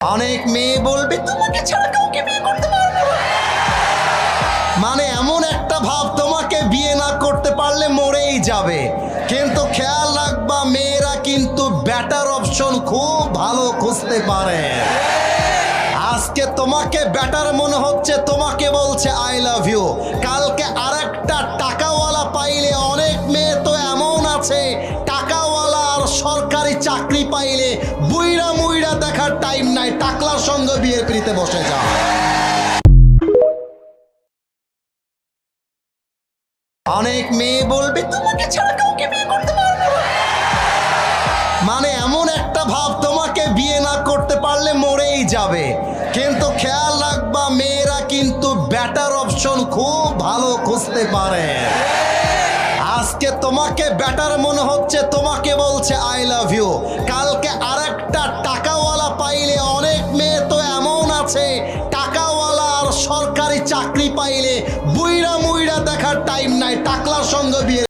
অনেক মেয়ে বলবে তোমাকে ছাড়া কাউকে বিয়ে করতে পারবো না। মানে এমন একটা ভাব, তোমাকে বিয়ে না করতে পারলে মরেই যাবে। কিন্তু খেয়াল রাখবা, মেয়েরা কিন্তু বেটার অপশন খুব ভালো খুঁজতে পারে। আজকে তোমাকে বেটার মনে হচ্ছে, তোমাকে বলছে আই লাভ ইউ, কালকে আরেকটা টাকাওয়ালা পাইলে, অনেক মেয়ে তো এমন আছে টাকাওয়ালা আর সরকারি চাকরি পাইলে বুইড়া মুইড়া দেখার টাইম নাই, টাকলার সঙ্গে বিয়ের পিড়িতে বসে যায়। অনেক মেয়ে বলবে তোমাকে ছাড়া কাউকে বিয়ে করতে পারবো না। মানে এমন একটা ভাব, তোমাকে বিয়ে না করতে পারলে মরেই যাবে। কিন্তু খেয়াল রাখবা, মেয়েরা কিন্তু বেটার অপশন খুব ভালো খুঁজতে পারে। আজকে তোমাকে বেটার মনে হচ্ছে, তোমাকে বলছে আই লাভ ইউ, কালকে আরেকটা টাকাওয়ালা পাইলে, অনেক মেয়ে তো এমন আছে টাকাওয়ালা আর সরকারি চাকরি পাইলে বুইড়া মুইড়া দেখার টাইম নাই, টাকলার সঙ্গে বিয়ে